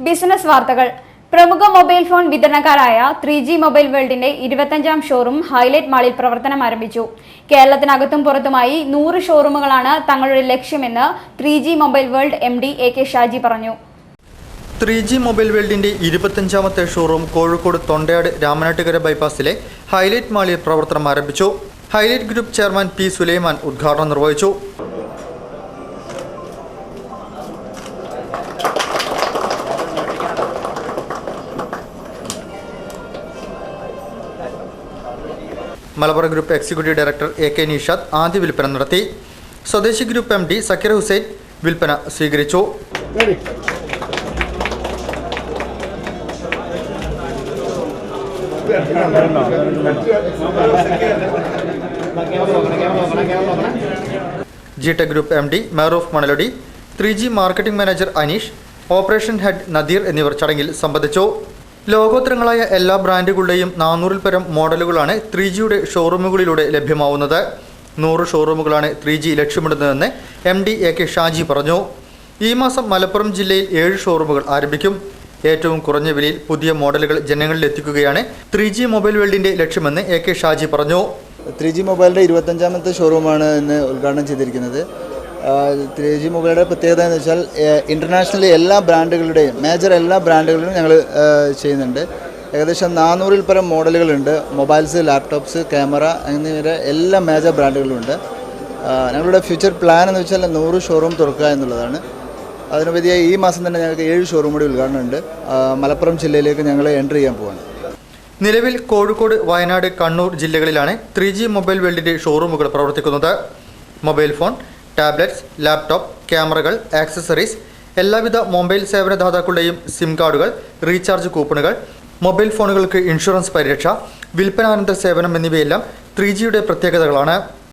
Business വാർത്തകൾ. പ്രമുഖ mobile phone വിതരണക്കാരായ 3G മൊബൈൽ വേൾഡിന്റെ 25ാം ഷോറൂം ഹൈലൈറ്റ് മാളിൽ പ്രവർത്തനം ആരംഭിച്ചു. കേരളത്തിനകത്തും പുറത്തുമായി 100 ഷോറൂമുകളാണ് തങ്ങളുടെ ലക്ഷ്യമെന്ന് 3G Mobile World MD AK Shaji പറഞ്ഞു. 3G മൊബൈൽ വേൾഡിന്റെ 25ാമത്തെ ഷോറൂം കോഴിക്കോട് തൊണ്ടയാട് രാമനാട്ടുകര ബൈപ്പാസിലെ ഹൈലൈറ്റ് മാളിൽ പ്രവർത്തനം ആരംഭിച്ചു. Highlight group chairman P. Sulaiman ഉദ്ഘാടനം നിർവഹിച്ചു. Malabar group executive director AK Nishad ആദ്യ വിൽപ്പന നടത്തി. സ്വദേശി ഗ്രൂപ്പ് MD സക്കീർ ഹുസൈൻ വിൽപ്പന സ്വീകരിച്ചു. GTech group MD Mehroof Manalodi, 3G marketing manager Aneesh, operation head Nadir എന്നിവർ ചടങ്ങിൽ സംബന്ധിച്ചു. ലോകോത്തരങ്ങളായ എല്ലാ ബ്രാൻഡുകളുടെയും 400-ൽ പരം മോഡലുകളാണ് 3Gയുടെ ഷോറൂമുകളിലൂടെ ലഭ്യമാവുന്നത്. 100 ഷോറൂമുകളാണ് 3G ലക്ഷ്യമിടുന്നതെന്ന് MD AK ഷാജി പറഞ്ഞു. ഈ മാസം മലപ്പുറം ജില്ലയിൽ 7 ഷോറൂമുകൾ ആരംഭിക്കും. ഏറ്റവും കുറഞ്ഞ വിലയിൽ പുതിയ മോഡലുകൾ ജനങ്ങളിൽ എത്തിക്കുകയാണ് 3G മൊബൈൽ വേൾഡിന്റെ ലക്ഷ്യമെന്ന് AK ഷാജി പറഞ്ഞു. 3G മൊബൈലിൻ്റെ 25ാമത്തെ ഷോറൂമാണ് ഇന്ന് ഉദ്ഘാടനം ചെയ്തിരിക്കുന്നത്. 3G മൊബൈലിൻ്റെ പ്രത്യേകത എന്ന് വെച്ചാൽ ഇൻ്റർനാഷണലി എല്ലാ ബ്രാൻഡുകളുടെയും മേജർ എല്ലാ ബ്രാൻഡുകളിലും ഞങ്ങൾ ചെയ്യുന്നുണ്ട്. ഏകദേശം 400-ൽ പരം മോഡലുകളുണ്ട്. മൊബൈൽസ്, ലാപ്ടോപ്സ്, ക്യാമറ എന്നിവയുടെ എല്ലാ മേജർ ബ്രാൻഡുകളുമുണ്ട്. ഞങ്ങളുടെ ഫ്യൂച്ചർ പ്ലാൻ എന്ന് വെച്ചാൽ 100 ഷോറൂം തുറക്കുക എന്നുള്ളതാണ്. അതിനുപതി ഈ മാസം തന്നെ ഞങ്ങൾക്ക് 7 ഷോറൂം കൂടി ഉദ്ഘാടനമുണ്ട്. മലപ്പുറം ജില്ലയിലേക്ക് ഞങ്ങൾ എൻട്രി ചെയ്യാൻ പോവാണ്. നിലവിൽ കോഴിക്കോട്, വയനാട്, കണ്ണൂർ ജില്ലകളിലാണ് 3G മൊബൈൽ വേൾഡിന്റെ ഷോറൂമുകൾ പ്രവർത്തിക്കുന്നത്. മൊബൈൽ ഫോൺ, ടാബ്ലറ്റ്സ്, ലാപ്ടോപ്പ്, ക്യാമറകൾ, ആക്സസറീസ്, എല്ലാവിധ മൊബൈൽ സേവനദാതാക്കളുടെയും സിം കാർഡുകൾ, റീചാർജ് കൂപ്പണുകൾ, മൊബൈൽ ഫോണുകൾക്ക് ഇൻഷുറൻസ് പരിരക്ഷ, വിൽപ്പനാനന്തര സേവനം എന്നിവയെല്ലാം 3Gയുടെ പ്രത്യേകതകളാണ്.